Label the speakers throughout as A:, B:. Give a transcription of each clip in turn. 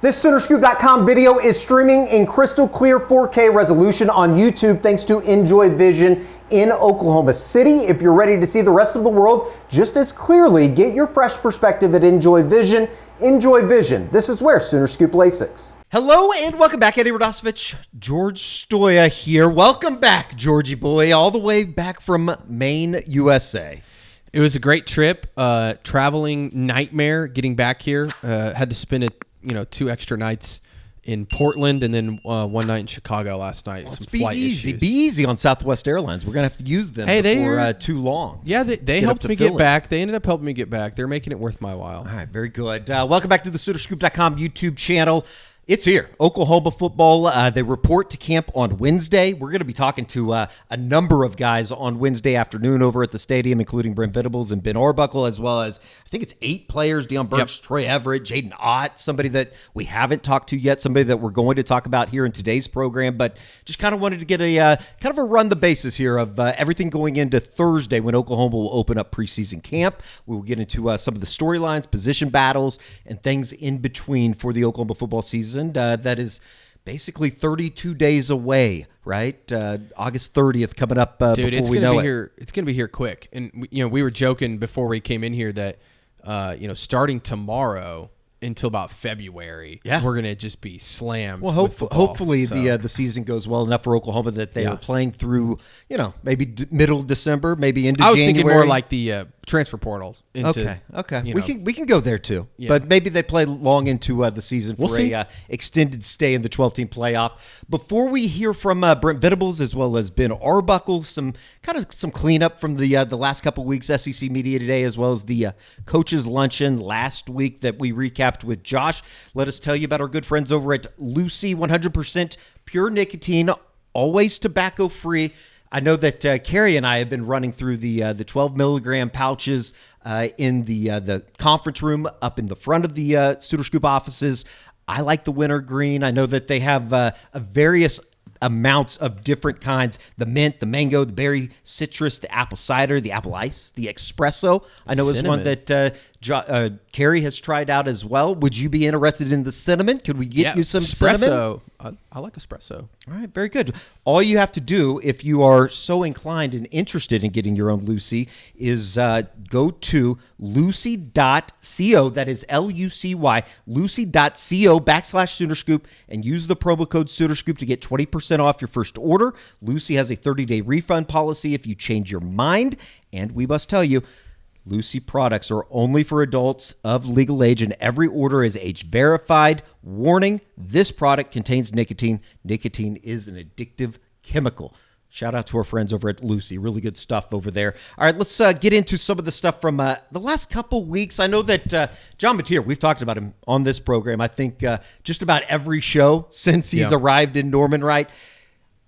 A: This SoonerScoop.com video is streaming in crystal clear 4K resolution on YouTube thanks to Enjoy Vision in Oklahoma City. If you're ready to see the rest of the world just as clearly, get your fresh perspective at Enjoy Vision. Enjoy Vision. This is where Sooner Scoop LASIX.
B: Hello and welcome back. Eddie Radosevich, George Stoya here. Welcome back, Georgie boy, all the way back from Maine, USA.
C: It was a great trip. Traveling nightmare getting back here. Had to spend 2 extra nights in Portland and then one night in Chicago last night. Some flight issues.
B: Be easy on Southwest Airlines. We're gonna have to use them before too long.
C: Yeah, they helped me get back. They ended up helping me get back. They're making it worth my while.
B: All right, very good. Welcome back to the SoonerScoop.com YouTube channel. It's here. Oklahoma football. They report to camp on Wednesday. We're going to be talking to a number of guys on Wednesday afternoon over at the stadium, including Brent Venables and Ben Arbuckle, as well as, I think it's 8 players, Deion Burks, Troy Everett, Jaden Knott, somebody that we haven't talked to yet, somebody that we're going to talk about here in today's program, but just kind of wanted to get a kind of a run the bases here of everything going into Thursday when Oklahoma will open up preseason camp. We will get into some of the storylines, position battles, and things in between for the Oklahoma football season. That is basically 32 days away, right? August 30th coming up.
C: Dude,
B: before we know
C: it. It's going to be here quick. And we were joking before we came in here that starting tomorrow until about February, we're going to just be slammed.
B: Well, hopefully the season goes well enough for Oklahoma that they are playing through, maybe middle December, maybe into January.
C: I was thinking more like the transfer portal.
B: Okay. We can go there too, but maybe they play long into the season for a extended stay in the 12-team playoff. Before we hear from Brent Venables as well as Ben Arbuckle, some cleanup from the last couple weeks, SEC Media Today, as well as the coaches luncheon last week that we recapped with Josh. Let us tell you about our good friends over at Lucy, 100% pure nicotine, always tobacco free. I know that Carrie and I have been running through the 12 milligram pouches in the conference room up in the front of the Sooner Scoop offices. I like the wintergreen. I know that they have a various amounts of different kinds: the mint, the mango, the berry, citrus, the apple cider, the apple ice, the espresso. I know is one that Carrie has tried out as well. Would you be interested in the cinnamon? Could we get you some
C: espresso?
B: Cinnamon?
C: I like espresso.
B: All right, very good. All you have to do, if you are so inclined and interested in getting your own Lucy, is go to lucy.co. That is Lucy, lucy.co/SoonerScoop, and use the promo code SoonerScoop to get 20% off your first order. Lucy has a 30-day refund policy if you change your mind, and we must tell you, Lucy products are only for adults of legal age, and every order is age verified. Warning, this product contains nicotine. Nicotine is an addictive chemical. Shout out to our friends over at Lucy. Really good stuff over there. All right, let's get into some of the stuff from the last couple weeks. I know that John Mateer, we've talked about him on this program, I think just about every show since he's arrived in Norman, right?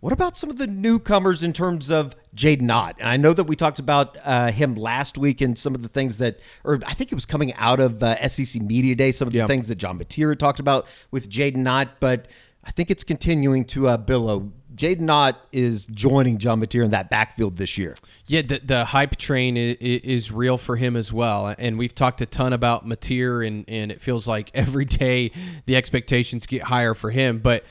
B: What about some of the newcomers in terms of Jaden Knott? And I know that we talked about him last week and some of the things or I think it was coming out of SEC Media Day, some of the things that John Mateer talked about with Jaden Knott, but I think it's continuing to billow. Jaden Knott is joining John Mateer in that backfield this year.
C: Yeah, the hype train is real for him as well. And we've talked a ton about Mateer, and it feels like every day the expectations get higher for him. But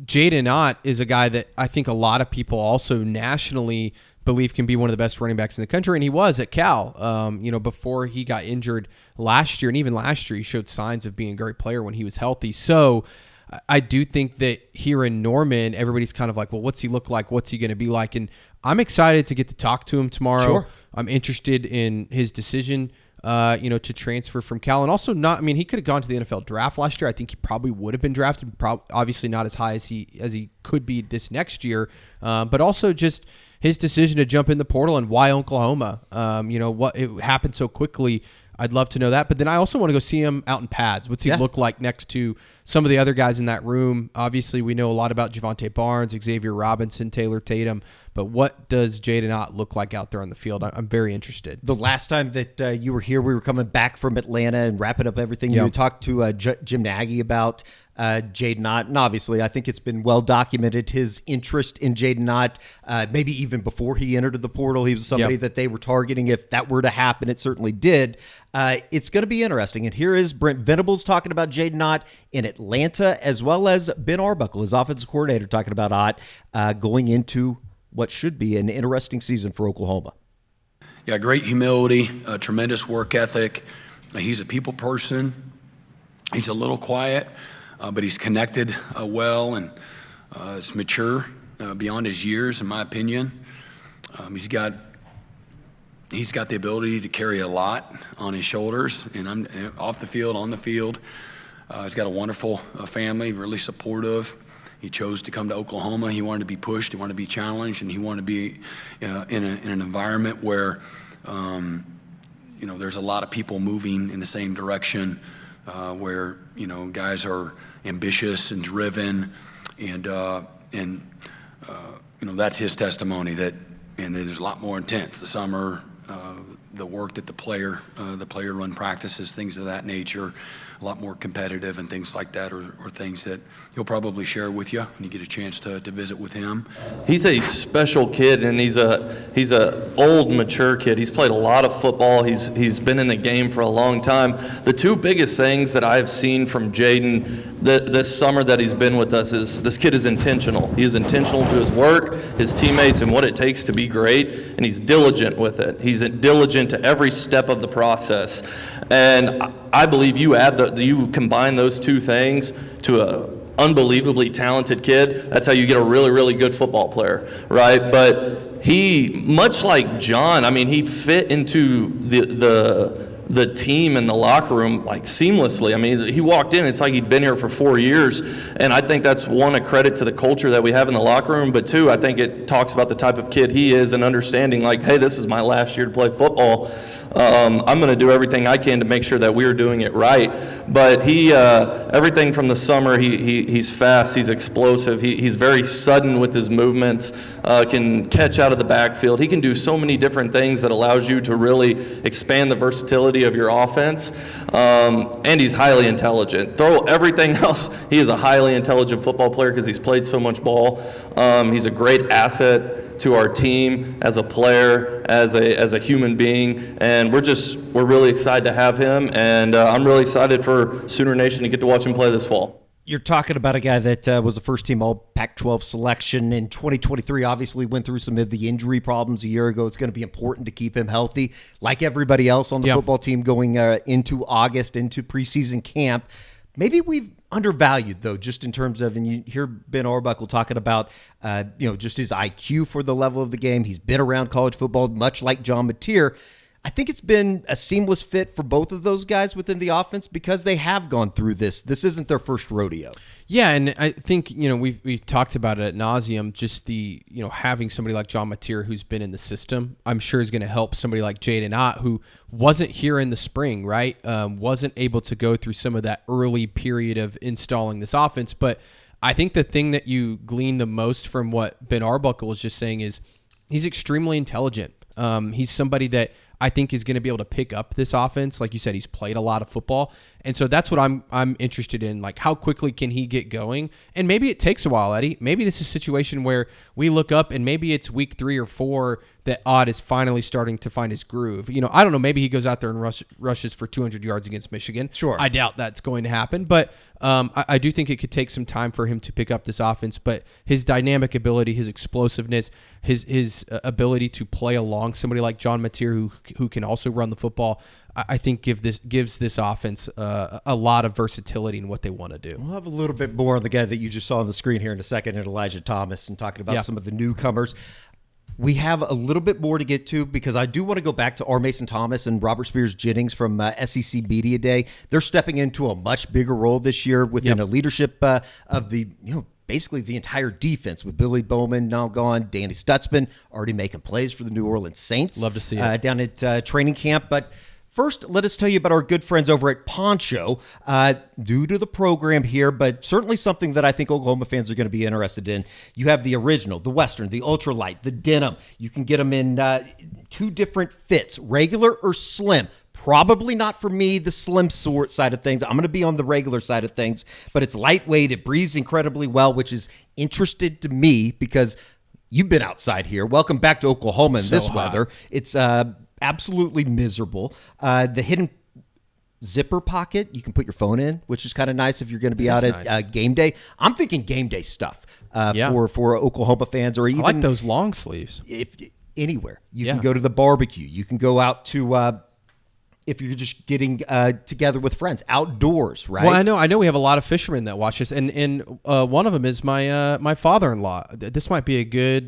C: Jaden Knott is a guy that I think a lot of people also nationally believe can be one of the best running backs in the country, and he was at Cal. Before he got injured last year, and even last year he showed signs of being a great player when he was healthy. So I do think that here in Norman, everybody's kind of like, well, what's he look like? What's he going to be like? And I'm excited to get to talk to him tomorrow.
B: Sure.
C: I'm interested in his decision to transfer from Cal, and also he could have gone to the NFL draft last year. I think he probably would have been drafted, obviously not as high as he could be this next year, but also just his decision to jump in the portal and why Oklahoma. What it happened so quickly. I'd love to know that, but then I also want to go see him out in pads. What's he look like next to some of the other guys in that room? Obviously, we know a lot about Javonte Barnes, Xavier Robinson, Taylor Tatum, but what does Jaden Knott look like out there on the field? I'm very interested.
B: The last time that you were here, we were coming back from Atlanta and wrapping up everything. You talked to Jim Nagy about Jaden Knott, and obviously I think it's been well documented his interest in Jaden Knott, maybe even before he entered the portal. He was somebody that they were targeting. If that were to happen, it certainly did. It's going to be interesting. And here is Brent Venables talking about Jaden Knott in Atlanta Atlanta, as well as Ben Arbuckle, his offensive coordinator, talking about Ott going into what should be an interesting season for Oklahoma.
D: Yeah, great humility, tremendous work ethic. He's a people person. He's a little quiet, but he's connected well and is mature beyond his years, in my opinion. He's got the ability to carry a lot on his shoulders, and I'm off the field, on the field. He's got a wonderful family, really supportive. He chose to come to Oklahoma. He wanted to be pushed. He wanted to be challenged, and he wanted to be in an environment where, there's a lot of people moving in the same direction, where guys are ambitious and driven, and that's his testimony. And there's a lot more intense. The summer, the work that the player run practices, things of that nature, a lot more competitive and things like that, or things that he'll probably share with you when you get a chance to visit with him.
E: He's a special kid, and he's a old, mature kid. He's played a lot of football. He's been in the game for a long time. The two biggest things that I've seen from Jaden this summer that he's been with us is this kid is intentional. He is intentional to his work, his teammates, and what it takes to be great, and he's diligent with it. He's diligent to every step of the process. And I believe you combine those two things to a unbelievably talented kid. That's how you get a really, really good football player, right? But he, much like John, he fit into the team and the locker room like seamlessly. He walked in, it's like he'd been here for 4 years, and I think that's one, a credit to the culture that we have in the locker room, but two, I think it talks about the type of kid he is and understanding like, hey, this is my last year to play football. I'm going to do everything I can to make sure that we're doing it right. But he, everything from the summer, he's fast, he's explosive, he's very sudden with his movements, can catch out of the backfield. He can do so many different things that allows you to really expand the versatility of your offense. And he's highly intelligent. Throw everything else, he is a highly intelligent football player because he's played so much ball. He's a great asset to our team as a player, as a human being, and we're really excited to have him, and I'm really excited for Sooner Nation to get to watch him play this fall.
B: You're talking about a guy that was a first-team All-Pac-12 selection in 2023, obviously went through some of the injury problems a year ago. It's going to be important to keep him healthy, like everybody else on the football team going into August, into preseason camp. Maybe we've undervalued, though, just in terms of, and you hear Ben Arbuckle talking about, just his IQ for the level of the game. He's been around college football, much like John Mateer. I think it's been a seamless fit for both of those guys within the offense because they have gone through this. This isn't their first rodeo. Yeah, and I think, we've talked about it ad nauseum, just the, having somebody like John Mateer who's been in the system, I'm sure is going to help somebody like Jaden Knott who wasn't here in the spring, right? Wasn't able to go through some of that early period of installing this offense. But I think the thing that you glean the most from what Ben Arbuckle was just saying is he's extremely intelligent. He's somebody that I think is going to be able to pick up this offense. Like you said, he's played a lot of football. And so that's what I'm interested in. Like, how quickly can he get going? And maybe it takes a while, Eddie. Maybe this is a situation where we look up and maybe it's week 3 or 4 that Ott is finally starting to find his groove. I don't know. Maybe he goes out there and rushes for 200 yards against Michigan. Sure. I doubt that's going to happen. But I do think it could take some time for him to pick up this offense. But his dynamic ability, his explosiveness, his ability to play along somebody like John Mateer who can also run the football, I think gives this offense a lot of versatility in what they want to do. We'll have a little bit more on the guy that you just saw on the screen here in a second, and Elijah Thomas, and talking about some of the newcomers. We have a little bit more to get to because I do want to go back to R. Mason Thomas and Robert Spears Jennings from SEC Media Day. They're stepping into a much bigger role this year within a leadership of the basically the entire defense, with Billy Bowman now gone, Danny Stutzman already making plays for the New Orleans Saints. Love to see it down at training camp. But first, let us tell you about our good friends over at Poncho. Due to the program here, but certainly something that I think Oklahoma fans are going to be interested in. You have the original, the Western, the ultralight, the denim. You can get them in 2 different fits, regular or slim. Probably not for me, the slim sort side of things. I'm going to be on the regular side of things, but it's lightweight. It breathes incredibly well, which is interested to me because you've been outside here. Welcome back to Oklahoma in this weather. It's absolutely miserable. The hidden zipper pocket you can put your phone in, which is kind of nice if you're going to be out
C: That's
B: at game day. I'm thinking game day stuff
C: Yeah.
B: for Oklahoma fans, or
C: I
B: even
C: like those long sleeves.
B: if anywhere. You
C: Yeah.
B: can go to the barbecue. You can go out to if you're just getting together with friends outdoors, right?
C: Well, I know we have a lot of fishermen that watch this, and one of them is my father-in-law. This might be a good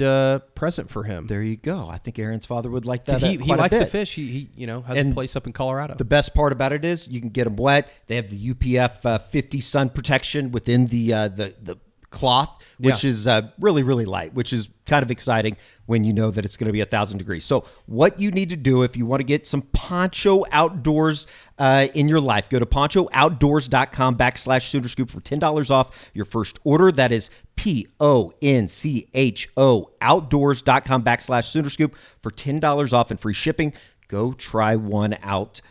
C: present for him.
B: There you go. I think Aaron's father would like that.
C: He
B: quite a
C: likes to
B: bit.
C: fish. He has a place up in Colorado.
B: The best part about it is you can get them wet. They have the UPF 50 sun protection within the cloth, which is really, really light, which is kind of exciting when you know that it's going to be 1,000 degrees. So what you need to do if you want to get some Poncho outdoors in your life, go to ponchooutdoors.com/SoonerScoop for $10 off your first order. That is PONCHO outdoors.com/SoonerScoop for $10 off and free shipping. Go try one out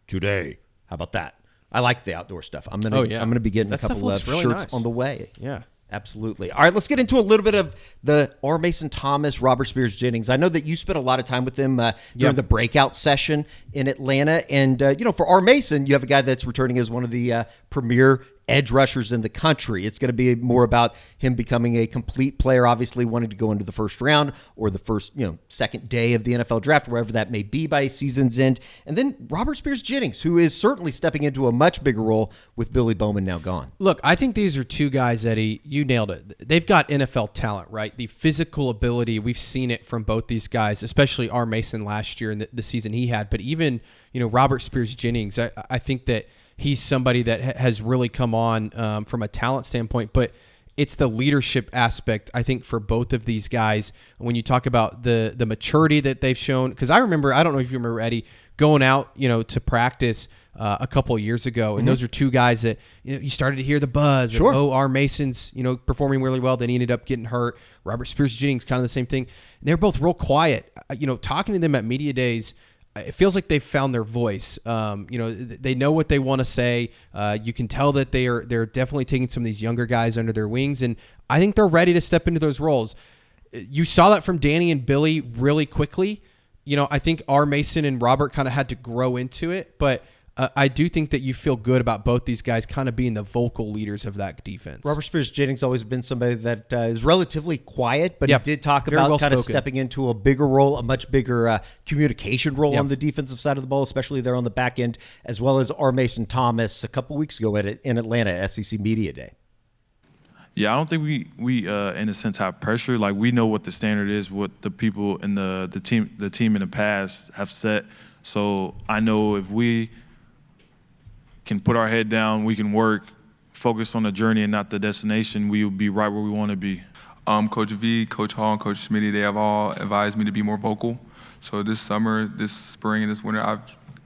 B: today. How about that? I like the outdoor stuff. I'm gonna be getting
C: That
B: a couple
C: stuff looks
B: of
C: really
B: shirts
C: nice.
B: on the way.
C: Yeah.
B: Absolutely. All right, let's get into a little bit of the R. Mason Thomas, Robert Spears Jennings. I know that you spent a lot of time with them during the breakout session in Atlanta. And, for R. Mason, you have a guy that's returning as one of the premier edge rushers in the country. It's going to be more about him becoming a complete player, obviously wanting to go into the first round or the first, second day of the NFL draft, wherever that may be by season's end. And then Robert Spears Jennings, who is certainly stepping into a much bigger role with Billy Bowman now gone.
C: Look, I think these are two guys, Eddie. You nailed it. They've got NFL talent, right? The physical ability. We've seen it from both these guys, especially R. Mason last year and the season he had. But even, Robert Spears Jennings, I think that he's somebody that has really come on from a talent standpoint, but it's the leadership aspect, I think, for both of these guys. When you talk about the maturity that they've shown, because I don't know if you remember, Eddie, going out, to practice a couple of years ago, and those are two guys that you started to hear the buzz.
B: Sure.
C: Of, R. Mason's performing really well. Then he ended up getting hurt. Robert Spears Jennings, kind of the same thing. And they're both real quiet. Talking to them at media days, it feels like they've found their voice. They know what they want to say. You can tell that they're definitely taking some of these younger guys under their wings, and I think they're ready to step into those roles. You saw that from Danny and Billy really quickly. I think R. Mason and Robert kind of had to grow into it, but I do think that you feel good about both these guys kind of being the vocal leaders of that defense.
B: Robert Spears Jennings always been somebody that is relatively quiet, but he did talk
C: very
B: about
C: well
B: kind of
C: spoken.
B: stepping into a bigger role, a much bigger communication role
C: Yep.
B: on the defensive side of the ball, especially there on the back end, as well as R. Mason Thomas a couple weeks ago in Atlanta, SEC Media Day.
F: Yeah, I don't think we in a sense have pressure. Like, we know what the standard is, what the people in the team in the past have set. So I know if we can put our head down, we can work, focus on the journey and not the destination, we will be right where we want to be.
G: Coach V, Coach Hall, and Coach Smitty, they have all advised me to be more vocal. So this summer, this spring, and this winter, I've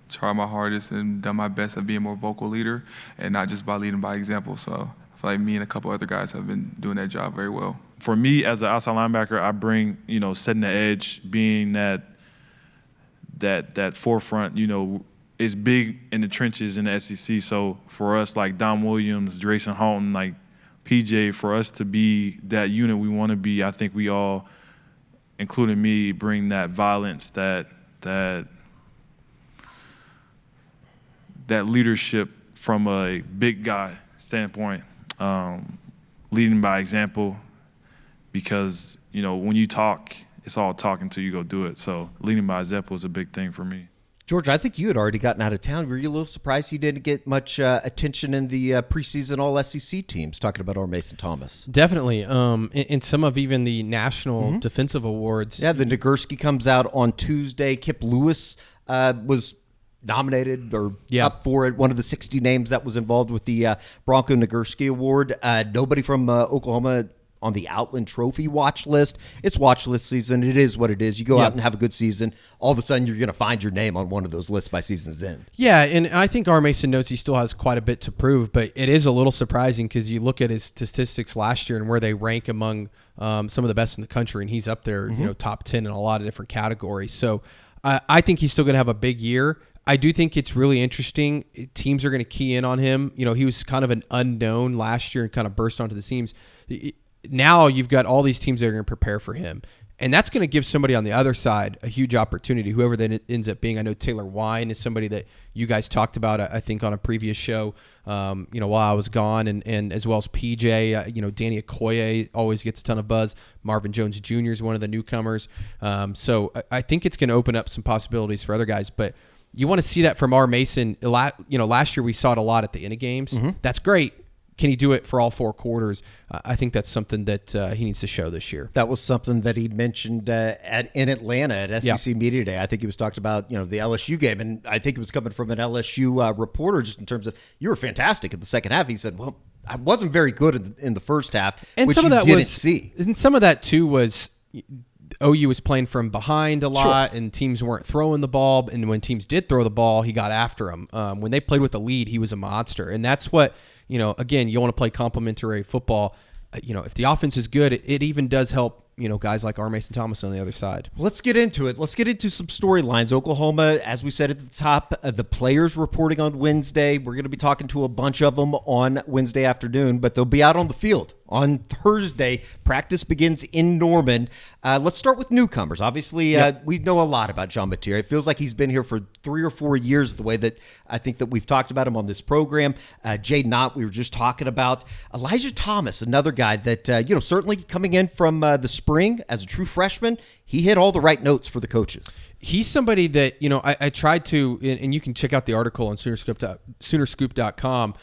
G: tried my hardest and done my best at being a more vocal leader, and not just by leading by example. So I feel like me and a couple other guys have been doing that job very well.
F: For me, as an outside linebacker, I bring, setting the edge, being that forefront, is big in the trenches in the SEC. So for us, like Dom Williams, Drayson Halton, like PJ, for us to be that unit we want to be, I think we all, including me, bring that violence, that leadership from a big guy standpoint, leading by example, because, when you talk, it's all talking till you go do it. So leading by example is a big thing for me.
B: George, I think you had already gotten out of town. Were you a little surprised he didn't get much attention in the preseason All-SEC teams, talking about R. Mason Thomas?
C: Definitely. In some of even the national defensive awards.
B: Yeah, the Nagurski comes out on Tuesday. Kip Lewis was nominated or up for it, one of the 60 names that was involved with the Bronco Nagurski Award. Nobody from Oklahoma on the Outland Trophy watch list. It's watch list season. It is what it is. You go out and have a good season. All of a sudden, you're going to find your name on one of those lists by season's end.
C: Yeah, and I think R. Mason knows he still has quite a bit to prove, but it is a little surprising because you look at his statistics last year and where they rank among some of the best in the country, and he's up there, top 10 in a lot of different categories. So I think he's still going to have a big year. I do think it's really interesting. Teams are going to key in on him. He was kind of an unknown last year and kind of burst onto the scenes. Now you've got all these teams that are going to prepare for him. And that's going to give somebody on the other side a huge opportunity, whoever that ends up being. I know Taylor Wine is somebody that you guys talked about, I think, on a previous show, while I was gone, and as well as PJ. Danny Okoye always gets a ton of buzz. Marvin Jones Jr. is one of the newcomers. So I think it's going to open up some possibilities for other guys. But you want to see that from R. Mason. Last year we saw it a lot at the end of games. Mm-hmm. That's great. Can he do it for all 4 quarters? I think that's something that he needs to show this year.
B: That was something that he mentioned in Atlanta at SEC Media Day. I think he was talking about the LSU game, and I think it was coming from an LSU reporter just in terms of, you were fantastic in the second half. He said, well, I wasn't very good in the first half,
C: and
B: which
C: some of that
B: didn't see.
C: And some of that, too, was OU was playing from behind a lot, and teams weren't throwing the ball. And when teams did throw the ball, he got after them. When they played with the lead, he was a monster. And that's what, again, you want to play complementary football. If the offense is good, it even does help, guys like R. Mason Thomas on the other side.
B: Let's get into it. Let's get into some storylines. Oklahoma, as we said at the top, the players reporting on Wednesday. We're going to be talking to a bunch of them on Wednesday afternoon, but they'll be out on the field on Thursday. Practice begins in Norman. Let's start with newcomers. Obviously, we know a lot about John Mateer. It feels like he's been here for 3 or 4 years, the way that I think that we've talked about him on this program. Jaden Knott, we were just talking about. Elijah Thomas, another guy that, certainly coming in from the spring as a true freshman, he hit all the right notes for the coaches.
C: He's somebody that, I tried to, and you can check out the article on Soonerscoop.com.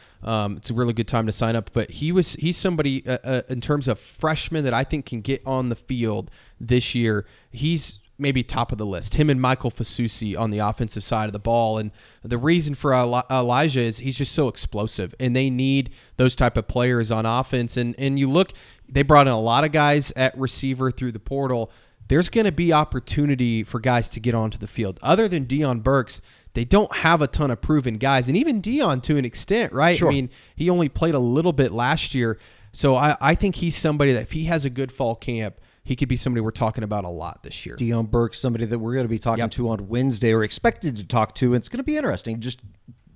C: It's a really good time to sign up. But he's somebody in terms of freshmen that I think can get on the field this year. He's maybe top of the list. Him and Michael Fasusi on the offensive side of the ball. And the reason for Elijah is he's just so explosive, and they need those type of players on offense. And you look, they brought in a lot of guys at receiver through the portal. There's going to be opportunity for guys to get onto the field. Other than Deion Burks, they don't have a ton of proven guys. And even Deion to an extent, right?
B: Sure.
C: I mean, he only played a little bit last year. So I think he's somebody that if he has a good fall camp, he could be somebody we're talking about a lot this year.
B: Deion Burks, somebody that we're going to be talking to on Wednesday, or expected to talk to. And it's going to be interesting. Just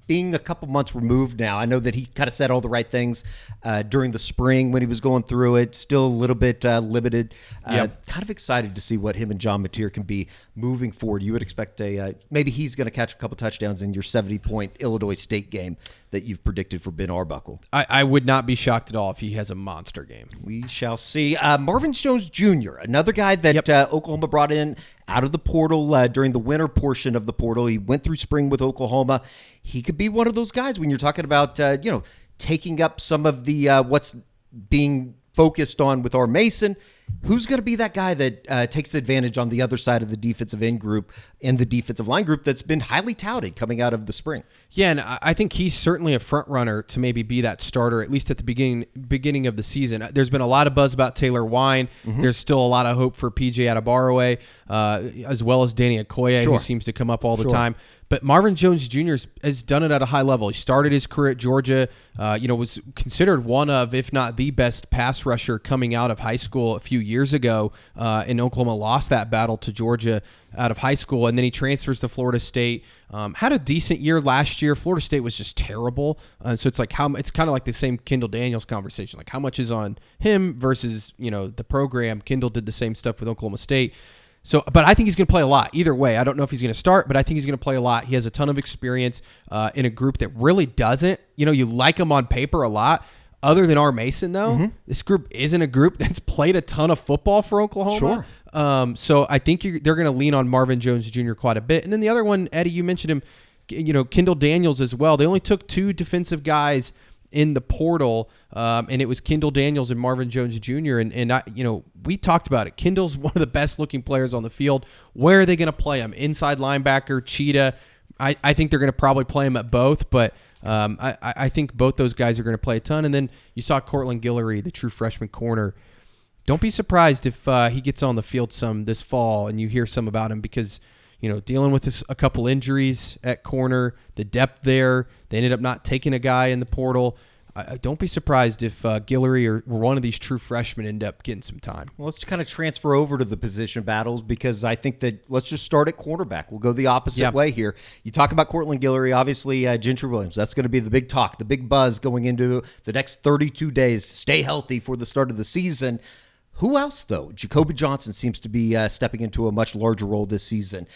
B: being a couple months removed now, I know that he kind of said all the right things during the spring when he was going through it. Still a little bit limited. Kind of excited to see what him and John Mateer can be moving forward. You would expect maybe he's going to catch a couple touchdowns in your 70-point Illinois State game that you've predicted for Ben Arbuckle.
C: I would not be shocked at all if he has a monster game.
B: We shall see. Marvin Jones Jr., another guy that Oklahoma brought in out of the portal during the winter portion of the portal. He went through spring with Oklahoma. He could be one of those guys when you're talking about, taking up some of the what's being focused on with R. Mason. Who's going to be that guy that takes advantage on the other side of the defensive end group and the defensive line group that's been highly touted coming out of the spring?
C: Yeah, and I think he's certainly a front runner to maybe be that starter, at least at the beginning of the season. There's been a lot of buzz about Taylor Wine. Mm-hmm. There's still a lot of hope for PJ Adebawore, as well as Danny Okoye, who seems to come up all the time. But Marvin Jones Jr. has done it at a high level. He started his career at Georgia, was considered one of, if not the best pass rusher coming out of high school a few years ago, and Oklahoma lost that battle to Georgia out of high school, and then he transfers to Florida State. Had a decent year last year. Florida State was just terrible. So it's like it's kind of like the same Kendall Daniels conversation. Like how much is on him versus, the program. Kendall did the same stuff with Oklahoma State. So, but I think he's going to play a lot. Either way, I don't know if he's going to start, but I think he's going to play a lot. He has a ton of experience in a group that really doesn't. You like him on paper a lot. Other than R. Mason, though, this group isn't a group that's played a ton of football for Oklahoma. Sure. So I think they're going to lean on Marvin Jones Jr. quite a bit. And then the other one, Eddie, you mentioned him, Kendall Daniels as well. They only took 2 defensive guys in the portal, and it was Kendall Daniels and Marvin Jones Jr. And we talked about it. Kendall's one of the best looking players on the field. Where are they going to play him? Inside linebacker, cheetah. I think they're going to probably play him at both, but I think both those guys are going to play a ton. And then you saw Cortland Guillory, the true freshman corner. Don't be surprised if he gets on the field some this fall and you hear some about him because, dealing with a couple injuries at corner, the depth there. They ended up not taking a guy in the portal. Don't be surprised if Guillory or one of these true freshmen end up getting some time.
B: Well, let's kind of transfer over to the position battles because I think that let's just start at quarterback. We'll go the opposite way here. You talk about Cortland Guillory, obviously Gentry Williams. That's going to be the big talk, the big buzz going into the next 32 days. Stay healthy for the start of the season. Who else, though? Jacoby Johnson seems to be stepping into a much larger role this season.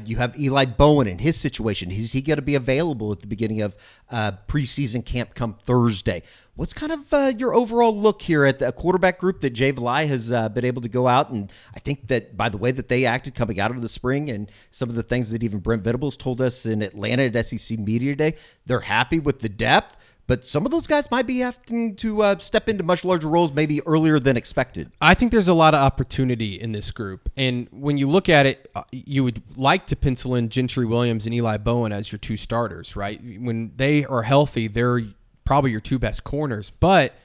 B: You have Eli Bowen in his situation. Is he going to be available at the beginning of preseason camp come Thursday? What's kind of your overall look here at the quarterback group that Jay Valai has been able to go out? And I think that by the way that they acted coming out of the spring and some of the things that even Brent Venables told us in Atlanta at SEC Media Day, they're happy with the depth. But some of those guys might be having to step into much larger roles maybe earlier than expected.
C: I think there's a lot of opportunity in this group. And when you look at it, you would like to pencil in Gentry Williams and Eli Bowen as your two starters, right? When they are healthy, they're probably your two best corners. But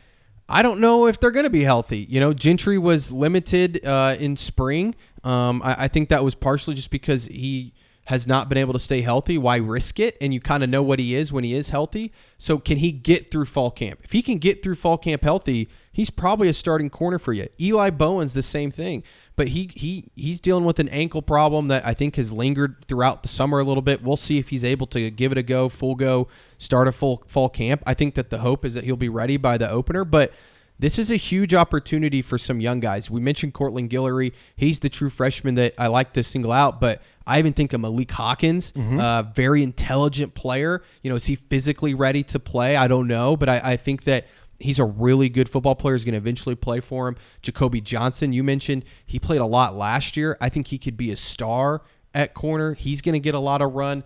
C: I don't know if they're going to be healthy. Gentry was limited in spring. I think that was partially just because he has not been able to stay healthy. Why risk it? And you kind of know what he is when he is healthy. So can he get through fall camp? If he can get through fall camp healthy, he's probably a starting corner for you. Eli Bowen's the same thing, but he's dealing with an ankle problem that I think has lingered throughout the summer a little bit. We'll see if he's able to give it a go, full go, start a full fall camp. I think that the hope is that he'll be ready by the opener, but this is a huge opportunity for some young guys. We mentioned Cortland Guillory. He's the true freshman that I like to single out, but I even think of Malik Hawkins, very intelligent player. Is he physically ready to play? I don't know, but I think that he's a really good football player. He's going to eventually play for him. Jacoby Johnson, you mentioned, he played a lot last year. I think he could be a star at corner. He's going to get a lot of run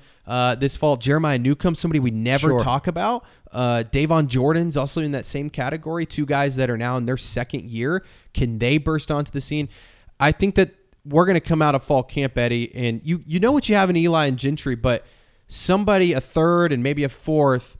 C: this fall. Jeremiah Newcomb, somebody we never talk about. Davon Jordan's also in that same category. Two guys that are now in their second year. Can they burst onto the scene? I think that we're going to come out of fall camp, Eddie, and you know what you have in Eli and Gentry, but somebody, a third and maybe a fourth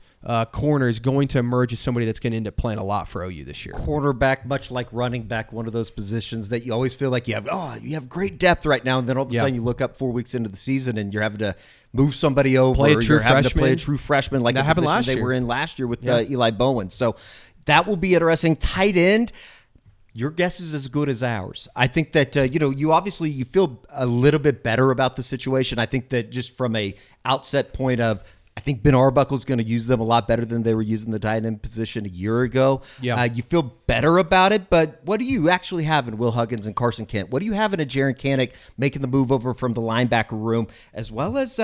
C: corner is going to emerge as somebody that's going to end up playing a lot for OU this year.
B: Cornerback, much like running back, one of those positions that you always feel like you have great depth right now, and then all of a sudden you look up 4 weeks into the season and you're having to move somebody over.
C: Play a true freshman.
B: To play a true freshman like
C: that
B: the
C: happened
B: position
C: last
B: they
C: year.
B: were in last year with Eli Bowen. So that will be interesting. Tight end. Your guess is as good as ours. I think that, you feel a little bit better about the situation. I think that just from a outset point of, I think Ben Arbuckle is going to use them a lot better than they were using the tight end position a year ago.
C: Yeah.
B: You feel better about it, but what do you actually have in Will Huggins and Carson Kent? What do you have in a Jaron Kanek making the move over from the linebacker room, as well as,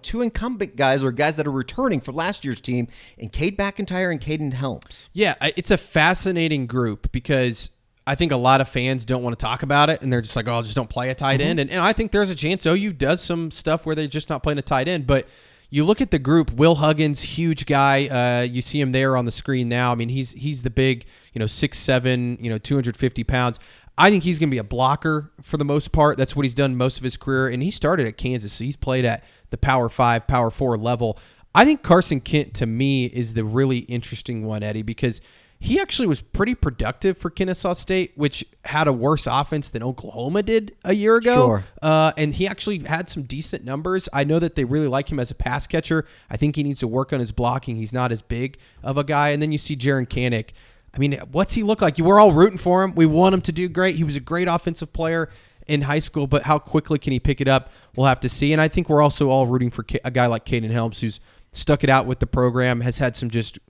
B: two incumbent guys or guys that are returning from last year's team in Cade McIntyre and Caden Helms?
C: Yeah, it's a fascinating group because I think a lot of fans don't want to talk about it, and they're just like, just don't play a tight end. And I think there's a chance OU does some stuff where they're just not playing a tight end. But you look at the group, Will Huggins, huge guy. You see him there on the screen now. I mean, he's the big, 6'7", 250 pounds. I think he's going to be a blocker for the most part. That's what he's done most of his career. And he started at Kansas, so he's played at the Power 5, Power 4 level. I think Carson Kent, to me, is the really interesting one, Eddie, because he actually was pretty productive for Kennesaw State, which had a worse offense than Oklahoma did a year ago.
B: Sure.
C: And he actually had some decent numbers. I know that they really like him as a pass catcher. I think he needs to work on his blocking. He's not as big of a guy. And then you see Jaron Kanek. I mean, what's he look like? We're all rooting for him. We want him to do great. He was a great offensive player in high school, but how quickly can he pick it up? We'll have to see. And I think we're also all rooting for a guy like Caden Helms, who's stuck it out with the program, has had some just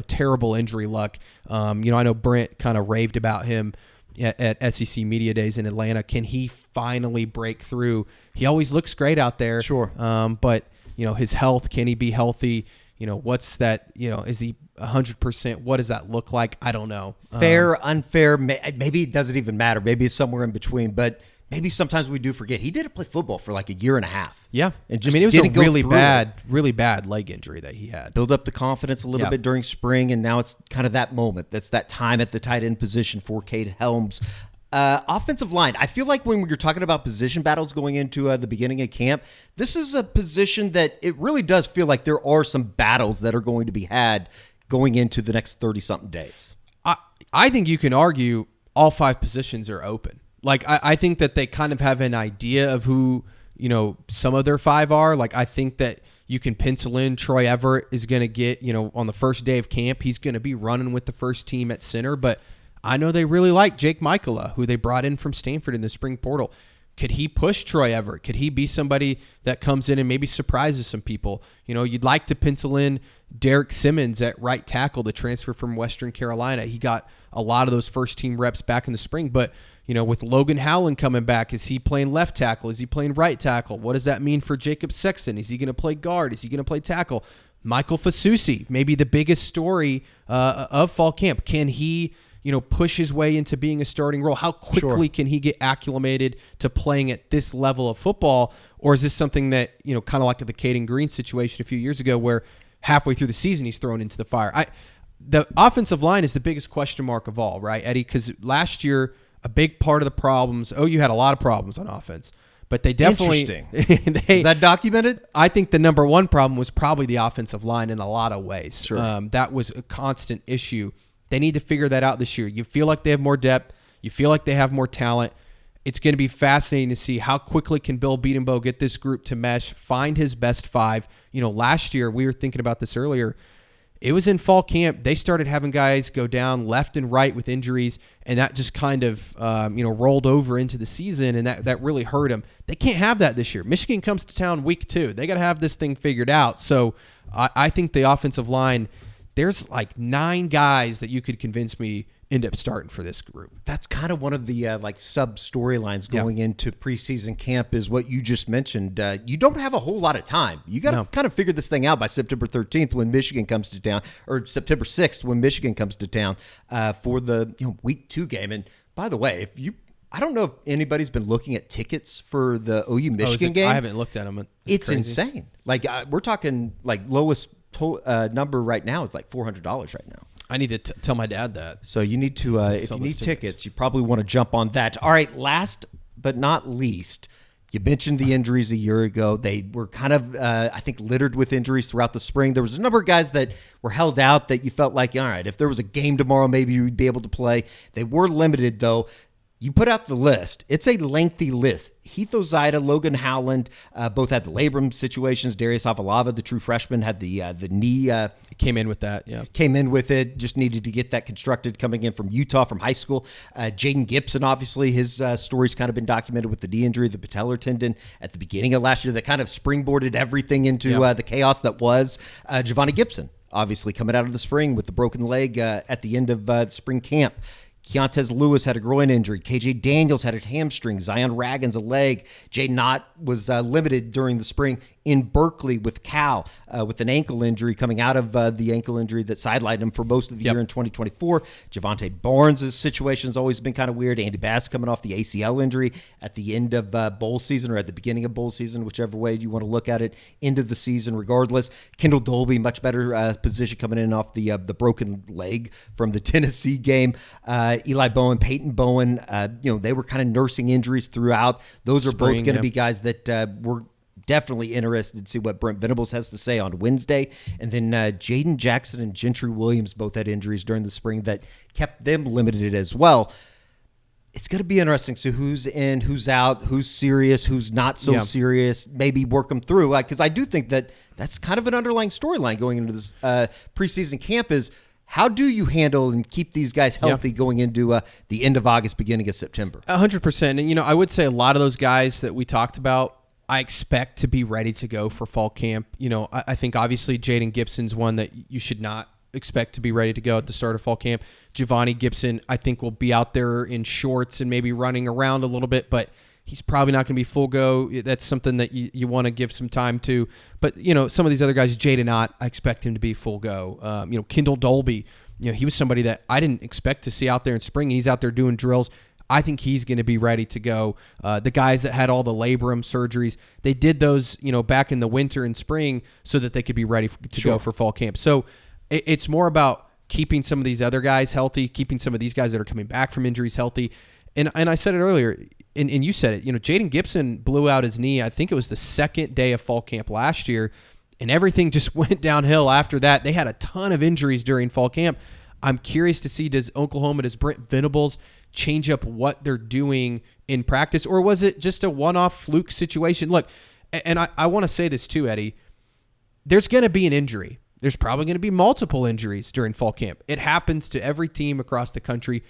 C: terrible injury luck. I know Brent kind of raved about him at SEC Media Days in Atlanta. Can he finally break through? He always looks great out there.
B: Sure.
C: But his health, can he be healthy? What's that? Is he 100%? What does that look like? I don't know.
B: Fair, unfair. Maybe it doesn't even matter. Maybe it's somewhere in between, but maybe sometimes we do forget. He did play football for like a year and a half.
C: Yeah.
B: And just
C: it was a
B: didn't go
C: really
B: through
C: bad leg injury that he had.
B: Build up the confidence a little bit during spring, and now it's kind of that moment. That's that time at the tight end position for Cade Helms. Offensive line. I feel like when you're talking about position battles going into the beginning of camp, this is a position that it really does feel like there are some battles that are going to be had going into the next 30-something days.
C: I think you can argue all 5 positions are open. Like, I think that they kind of have an idea of who, some of their 5 are. Like, I think that you can pencil in Troy Everett is going to get, on the first day of camp, he's going to be running with the first team at center. But I know they really like Jake Michaela, who they brought in from Stanford in the spring portal. Could he push Troy Everett? Could he be somebody that comes in and maybe surprises some people? You'd like to pencil in Derek Simmons at right tackle, the transfer from Western Carolina. He got a lot of those first-team reps back in the spring, but with Logan Howland coming back, is he playing left tackle? Is he playing right tackle? What does that mean for Jacob Sexton? Is he going to play guard? Is he going to play tackle? Michael Fasusi, maybe the biggest story of fall camp. Can he push his way into being a starting role? How quickly can he get acclimated to playing at this level of football? Or is this something that, kind of like the Caden Green situation a few years ago where halfway through the season he's thrown into the fire? The offensive line is the biggest question mark of all, right, Eddie? Because last year, a big part of the problems, OU had a lot of problems on offense. But they definitely...
B: Interesting. Is that documented?
C: I think the number one problem was probably the offensive line in a lot of ways.
B: Sure.
C: That was a constant issue. They need to figure that out this year. You feel like they have more depth. You feel like they have more talent. It's going to be fascinating to see how quickly can Bill Beatenbow get this group to mesh, find his best five. Last year, we were thinking about this earlier, it was in fall camp. They started having guys go down left and right with injuries, and that just kind of rolled over into the season, and that really hurt them. They can't have that this year. Michigan comes to town week 2. They got to have this thing figured out. So I think the offensive line, there's like 9 guys that you could convince me end up starting for this group.
B: That's kind of one of the sub storylines going into preseason camp is what you just mentioned. You don't have a whole lot of time. You got to kind of figure this thing out by September 13th when Michigan comes to town, or September 6th when Michigan comes to town for the week 2 game. And by the way, I don't know if anybody's been looking at tickets for the OU Michigan game.
C: I haven't looked at them.
B: It's insane. Like we're talking like lowest number right now is like $400 right now.
C: I need to tell my dad that.
B: So you need to, if you need tickets, you probably want to jump on that. All right, last but not least, you mentioned the injuries a year ago. They were kind of, I think, littered with injuries throughout the spring. There was a number of guys that were held out that you felt like, all right, if there was a game tomorrow, maybe you'd be able to play. They were limited, though. You put out the list. It's a lengthy list. Heath Ozida, Logan Howland, both had the labrum situations. Darius Avalava, the true freshman, had the knee.
C: Came in with that, yeah.
B: Came in with it. Just needed to get that constructed coming in from Utah, from high school. Jaden Gibson, obviously, his story's kind of been documented with the knee injury, the patellar tendon at the beginning of last year that kind of springboarded everything into the chaos that was. Giovanni Gibson, obviously, coming out of the spring with the broken leg at the end of spring camp. Keontez Lewis had a groin injury. KJ Daniels had a hamstring. Zion Raggins a leg. Jaden Knott was limited during the spring in Berkeley with Cal with an ankle injury coming out of the ankle injury that sidelined him for most of the year in 2024. Javante Barnes' situation has always been kind of weird. Andy Bass coming off the ACL injury at the end of bowl season or at the beginning of bowl season, whichever way you want to look at it, end of the season regardless. Kendall Dolby, much better position coming in off the broken leg from the Tennessee game. Eli Bowen, Peyton Bowen, they were kind of nursing injuries throughout. Those are both going to be guys that we're definitely interested to see what Brent Venables has to say on Wednesday. And then Jaden Jackson and Gentry Williams both had injuries during the spring that kept them limited as well. It's going to be interesting to see who's in, who's out, who's serious, who's not so serious, maybe work them through. Because I do think that that's kind of an underlying storyline going into this preseason camp is how do you handle and keep these guys healthy going into the end of August, beginning of September?
C: 100%. And, I would say a lot of those guys that we talked about, I expect to be ready to go for fall camp. I think obviously Jaden Gibson's one that you should not expect to be ready to go at the start of fall camp. Giovanni Gibson, I think, will be out there in shorts and maybe running around a little bit, but he's probably not going to be full go. That's something that you want to give some time to. But, some of these other guys, Jaden Knott, I expect him to be full go. Kendall Dolby, he was somebody that I didn't expect to see out there in spring. He's out there doing drills. I think he's going to be ready to go. The guys that had all the labrum surgeries, they did those, back in the winter and spring so that they could be ready to go for fall camp. So it's more about keeping some of these other guys healthy, keeping some of these guys that are coming back from injuries healthy. And I said it earlier, and you said it, Jaden Gibson blew out his knee. I think it was the second day of fall camp last year, and everything just went downhill after that. They had a ton of injuries during fall camp. I'm curious to see, does Brent Venables change up what they're doing in practice, or was it just a one-off fluke situation? Look, and I want to say this too, Eddie, there's going to be an injury. There's probably going to be multiple injuries during fall camp. It happens to every team across the country.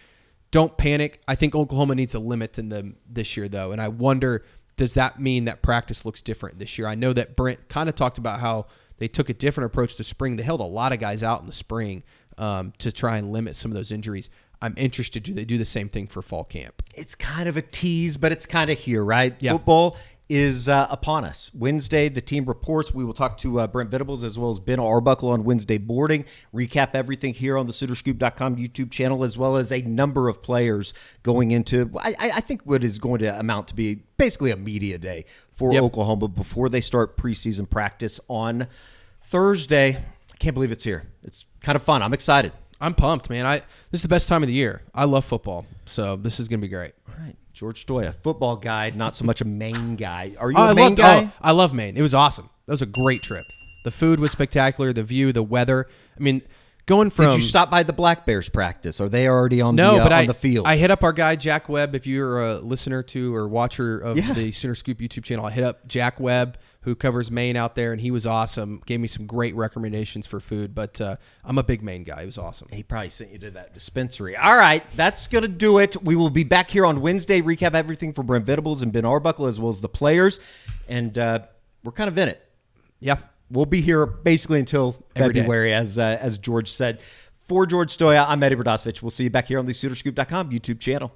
C: Don't panic. I think Oklahoma needs a limit in them this year, though. And I wonder, does that mean that practice looks different this year? I know that Brent kind of talked about how they took a different approach to spring. They held a lot of guys out in the spring to try and limit some of those injuries. I'm interested. Do they do the same thing for fall camp?
B: It's kind of a tease, but it's kind of here, right?
C: Yeah.
B: Football is upon us. Wednesday, the team reports. We will talk to Brent Venables as well as Ben Arbuckle on Wednesday boarding. Recap everything here on the SoonerScoop.com YouTube channel, as well as a number of players going into, I think, what is going to amount to be basically a media day for Oklahoma before they start preseason practice on Thursday. I can't believe it's here. It's kind of fun. I'm excited.
C: I'm pumped, man. This is the best time of the year. I love football, so this is going to be great.
B: All right. George Stoya, football guy, not so much a Maine guy. Are you a Maine guy?
C: I love Maine. It was awesome. That was a great trip. The food was spectacular. The view, the weather. I mean, going from...
B: Did you stop by the Black Bears practice? Are they already on the field?
C: I hit up our guy, Jack Webb. If you're a listener to or watcher of the Sooner Scoop YouTube channel, I hit up Jack Webb, who covers Maine out there, and he was awesome. Gave me some great recommendations for food, but I'm a big Maine guy. It was awesome.
B: He probably sent you to that dispensary. All right, that's going to do it. We will be back here on Wednesday, recap everything for Brent Venables and Ben Arbuckle, as well as the players, and we're kind of in it.
C: Yeah.
B: We'll be here basically until February, as George said. For George Stoya, I'm Eddie Brodosevich. We'll see you back here on the SoonerScoop.com YouTube channel.